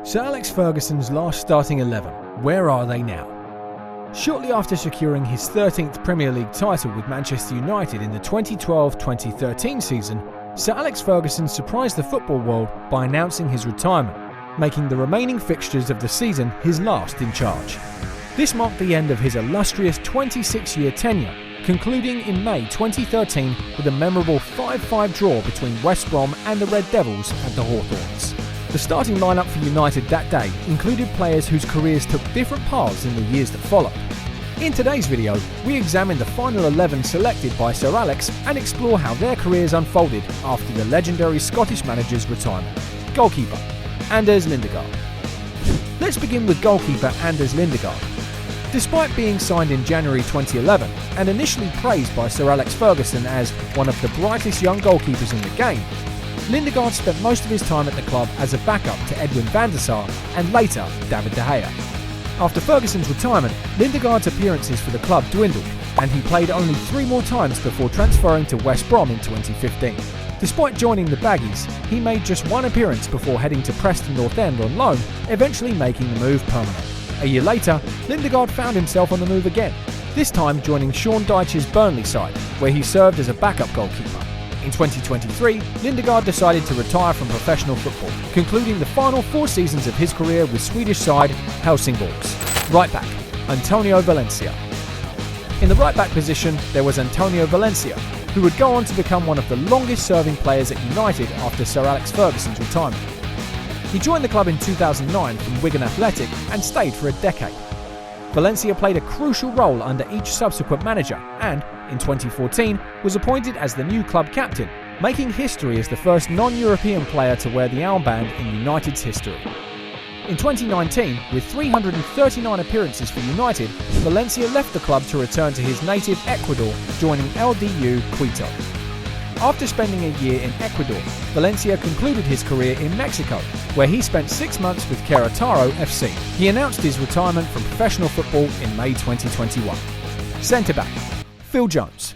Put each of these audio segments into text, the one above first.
Sir Alex Ferguson's last starting 11, where are they now? Shortly after securing his 13th Premier League title with Manchester United in the 2012-2013 season, Sir Alex Ferguson surprised the football world by announcing his retirement, making the remaining fixtures of the season his last in charge. This marked the end of his illustrious 26-year tenure, concluding in May 2013 with a memorable 5-5 draw between West Brom and the Red Devils at the Hawthorns. The starting lineup for United that day included players whose careers took different paths in the years that followed. In today's video, we examine the final 11 selected by Sir Alex and explore how their careers unfolded after the legendary Scottish manager's retirement. Goalkeeper, Anders Lindegaard. Let's begin with goalkeeper Anders Lindegaard. Despite being signed in January 2011 and initially praised by Sir Alex Ferguson as one of the brightest young goalkeepers in the game, Lindegaard spent most of his time at the club as a backup to Edwin van der Sar and later David de Gea. After Ferguson's retirement, Lindegaard's appearances for the club dwindled and he played only 3 more times before transferring to West Brom in 2015. Despite joining the Baggies, he made just 1 appearance before heading to Preston North End on loan, eventually making the move permanent. A year later, Lindegaard found himself on the move again, this time joining Sean Dyche's Burnley side, where he served as a backup goalkeeper. In 2023, Lindegaard decided to retire from professional football, concluding the final 4 seasons of his career with Swedish side Helsingborgs. Right back, Antonio Valencia. In the right back position, there was Antonio Valencia, who would go on to become one of the longest serving players at United after Sir Alex Ferguson's retirement. He joined the club in 2009 from Wigan Athletic and stayed for a decade. Valencia played a crucial role under each subsequent manager and, in 2014, was appointed as the new club captain, making history as the first non-European player to wear the armband in United's history. In 2019, with 339 appearances for United, Valencia left the club to return to his native Ecuador, joining LDU Quito. After spending a year in Ecuador, Valencia concluded his career in Mexico, where he spent 6 months with Querétaro FC. He announced his retirement from professional football in May 2021. Centre-back, Phil Jones.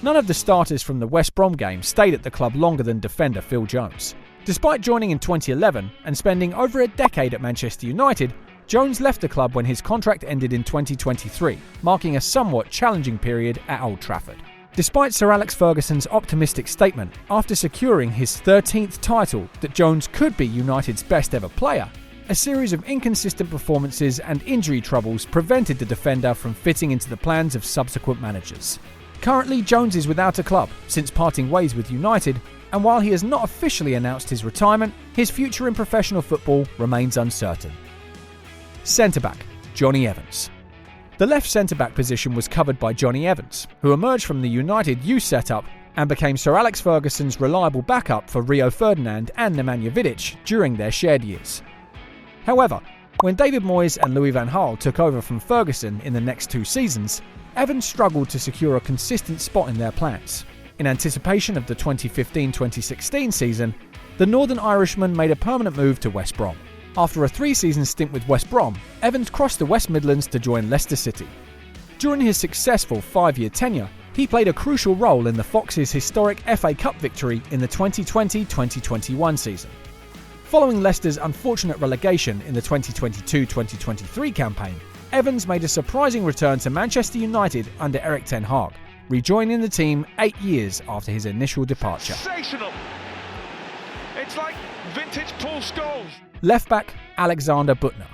None of the starters from the West Brom game stayed at the club longer than defender Phil Jones. Despite joining in 2011 and spending over a decade at Manchester United, Jones left the club when his contract ended in 2023, marking a somewhat challenging period at Old Trafford. Despite Sir Alex Ferguson's optimistic statement after securing his 13th title that Jones could be United's best ever player, a series of inconsistent performances and injury troubles prevented the defender from fitting into the plans of subsequent managers. Currently, Jones is without a club since parting ways with United, and while he has not officially announced his retirement, his future in professional football remains uncertain. Centre-back, Jonny Evans. The left centre-back position was covered by Jonny Evans, who emerged from the United youth setup and became Sir Alex Ferguson's reliable backup for Rio Ferdinand and Nemanja Vidic during their shared years. However, when David Moyes and Louis van Gaal took over from Ferguson in the next 2 seasons, Evans struggled to secure a consistent spot in their plans. In anticipation of the 2015-2016 season, the Northern Irishman made a permanent move to West Brom. After a 3-season stint with West Brom, Evans crossed the West Midlands to join Leicester City. During his successful 5-year tenure, he played a crucial role in the Foxes' historic FA Cup victory in the 2020-2021 season. Following Leicester's unfortunate relegation in the 2022-2023 campaign, Evans made a surprising return to Manchester United under Erik ten Hag, rejoining the team 8 years after his initial departure. Sensational! It's like vintage Paul Scholes. Left back, Alexander Büttner.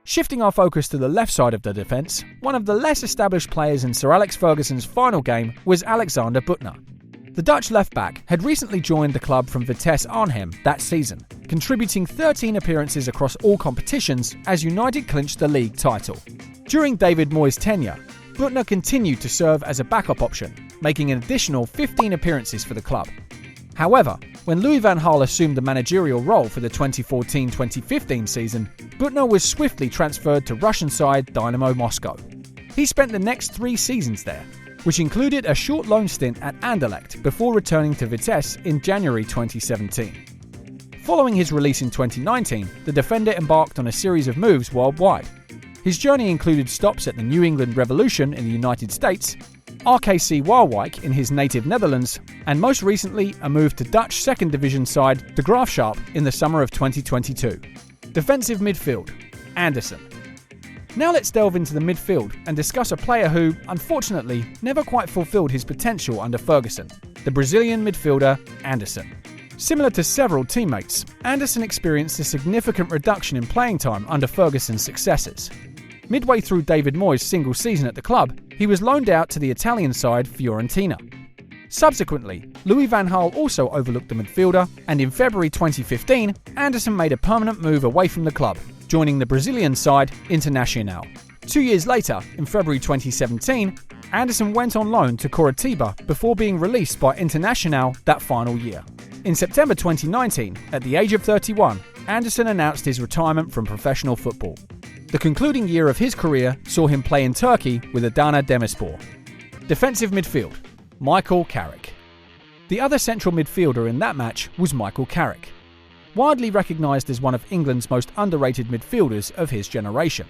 Shifting our focus to the left side of the defence, one of the less established players in Sir Alex Ferguson's final game was Alexander Büttner. The Dutch left back had recently joined the club from Vitesse Arnhem that season, contributing 13 appearances across all competitions as United clinched the league title. During David Moyes' tenure, Büttner continued to serve as a backup option, making an additional 15 appearances for the club. However, when Louis van Gaal assumed the managerial role for the 2014-2015 season, Büttner was swiftly transferred to Russian side Dynamo Moscow. He spent the next 3 seasons there, which included a short loan stint at Anderlecht before returning to Vitesse in January 2017. Following his release in 2019, the defender embarked on a series of moves worldwide. His journey included stops at the New England Revolution in the United States, RKC Waalwijk in his native Netherlands, and most recently a move to Dutch second division side De Graafschap in the summer of 2022. Defensive midfield, Anderson. Now let's delve into the midfield and discuss a player who, unfortunately, never quite fulfilled his potential under Ferguson, the Brazilian midfielder Anderson. Similar to several teammates, Anderson experienced a significant reduction in playing time under Ferguson's successors. Midway through David Moyes' single season at the club, he was loaned out to the Italian side Fiorentina. Subsequently, Louis van Gaal also overlooked the midfielder, and in February 2015, Anderson made a permanent move away from the club, joining the Brazilian side Internacional. 2 years later, in February 2017, Anderson went on loan to Coritiba before being released by Internacional that final year. In September 2019, at the age of 31, Anderson announced his retirement from professional football. The concluding year of his career saw him play in Turkey with Adana Demirspor. Defensive midfield, Michael Carrick. The other central midfielder in that match was Michael Carrick, widely recognised as one of England's most underrated midfielders of his generation.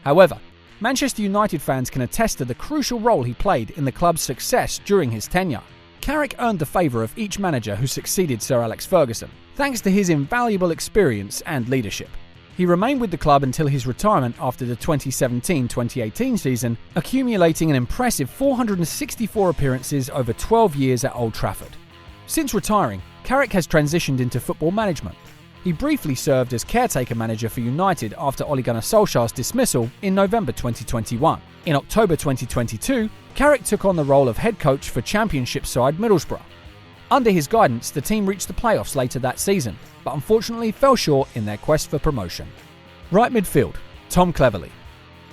However, Manchester United fans can attest to the crucial role he played in the club's success during his tenure. Carrick earned the favour of each manager who succeeded Sir Alex Ferguson, thanks to his invaluable experience and leadership. He remained with the club until his retirement after the 2017-2018 season, accumulating an impressive 464 appearances over 12 years at Old Trafford. Since retiring, Carrick has transitioned into football management. He briefly served as caretaker manager for United after Ole Gunnar Solskjaer's dismissal in November 2021. In October 2022, Carrick took on the role of head coach for Championship side Middlesbrough. Under his guidance, the team reached the playoffs later that season, but unfortunately fell short in their quest for promotion. Right midfield, Tom Cleverley.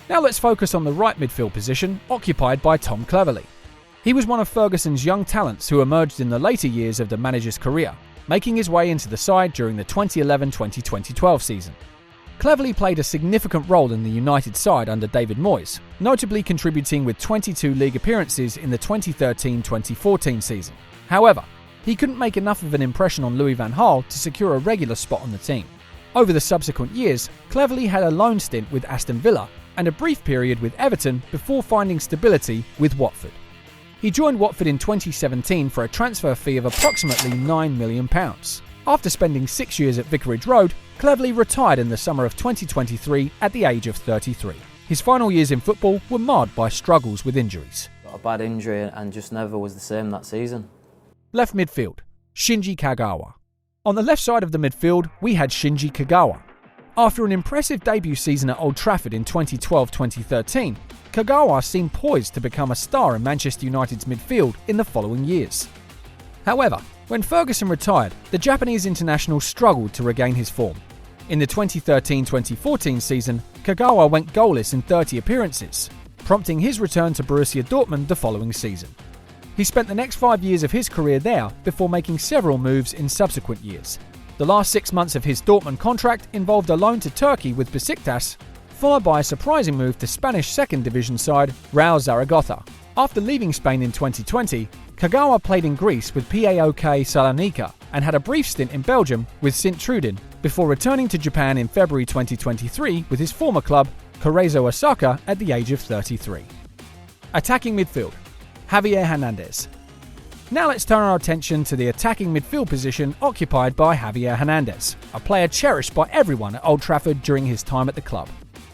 Now let's focus on the right midfield position occupied by Tom Cleverley. He was one of Ferguson's young talents who emerged in the later years of the manager's career, making his way into the side during the 2011-2012 season. Cleverley played a significant role in the United side under David Moyes, notably contributing with 22 league appearances in the 2013-2014 season. However, he couldn't make enough of an impression on Louis van Gaal to secure a regular spot on the team. Over the subsequent years, Cleverley had a loan stint with Aston Villa and a brief period with Everton before finding stability with Watford. He joined Watford in 2017 for a transfer fee of approximately £9 million. After spending 6 years at Vicarage Road, Cleverley retired in the summer of 2023 at the age of 33. His final years in football were marred by struggles with injuries. Got a bad injury and just never was the same that season. Left midfield, Shinji Kagawa. On the left side of the midfield, we had Shinji Kagawa. After an impressive debut season at Old Trafford in 2012-2013, Kagawa seemed poised to become a star in Manchester United's midfield in the following years. However, when Ferguson retired, the Japanese international struggled to regain his form. In the 2013-2014 season, Kagawa went goalless in 30 appearances, prompting his return to Borussia Dortmund the following season. He spent the next 5 years of his career there before making several moves in subsequent years. The last 6 months of his Dortmund contract involved a loan to Turkey with Besiktas, followed by a surprising move to Spanish second division side Real Zaragoza. After leaving Spain in 2020, Kagawa played in Greece with PAOK Salonika and had a brief stint in Belgium with Sint-Truiden before returning to Japan in February 2023 with his former club Cerezo Osaka at the age of 33. Attacking midfield, Javier Hernandez. Now let's turn our attention to the attacking midfield position occupied by Javier Hernandez, a player cherished by everyone at Old Trafford during his time at the club.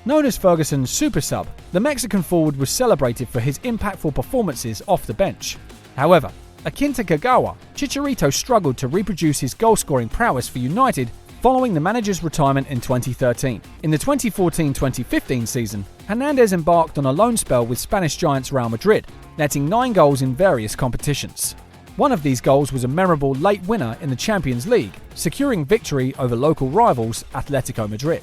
Known as Ferguson's super sub, the Mexican forward was celebrated for his impactful performances off the bench. However, akin to Kagawa, Chicharito struggled to reproduce his goal-scoring prowess for United following the manager's retirement in 2013. In the 2014-2015 season, Hernandez embarked on a loan spell with Spanish giants Real Madrid, netting 9 goals in various competitions. One of these goals was a memorable late winner in the Champions League, securing victory over local rivals Atletico Madrid.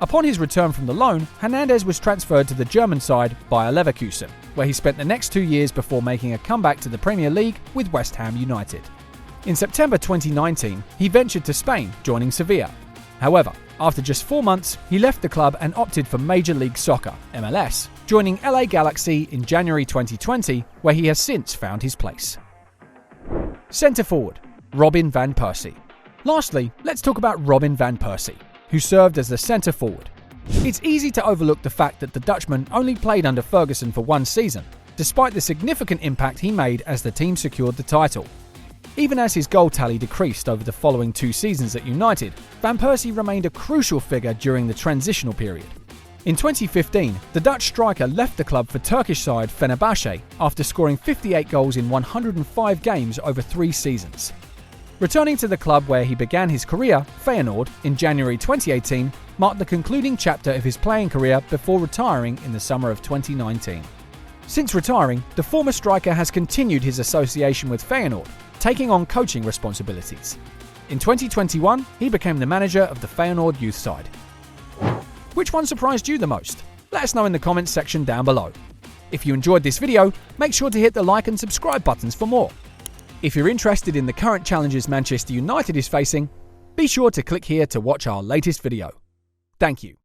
Upon his return from the loan, Hernandez was transferred to the German side Bayer Leverkusen, where he spent the next 2 years before making a comeback to the Premier League with West Ham United. In September 2019, he ventured to Spain, joining Sevilla. However, after just 4 months, he left the club and opted for Major League Soccer, MLS, joining LA Galaxy in January 2020, where he has since found his place. Centre forward, Robin van Persie. Lastly, let's talk about Robin van Persie, who served as the centre forward. It's easy to overlook the fact that the Dutchman only played under Ferguson for 1 season, despite the significant impact he made as the team secured the title. Even as his goal tally decreased over the following 2 seasons at United, Van Persie remained a crucial figure during the transitional period. In 2015, the Dutch striker left the club for Turkish side Fenerbahce after scoring 58 goals in 105 games over 3 seasons. Returning to the club where he began his career, Feyenoord, in January 2018, marked the concluding chapter of his playing career before retiring in the summer of 2019. Since retiring, the former striker has continued his association with Feyenoord, taking on coaching responsibilities. In 2021, he became the manager of the Feyenoord youth side. Which one surprised you the most? Let us know in the comments section down below. If you enjoyed this video, make sure to hit the like and subscribe buttons for more. If you're interested in the current challenges Manchester United is facing, be sure to click here to watch our latest video. Thank you.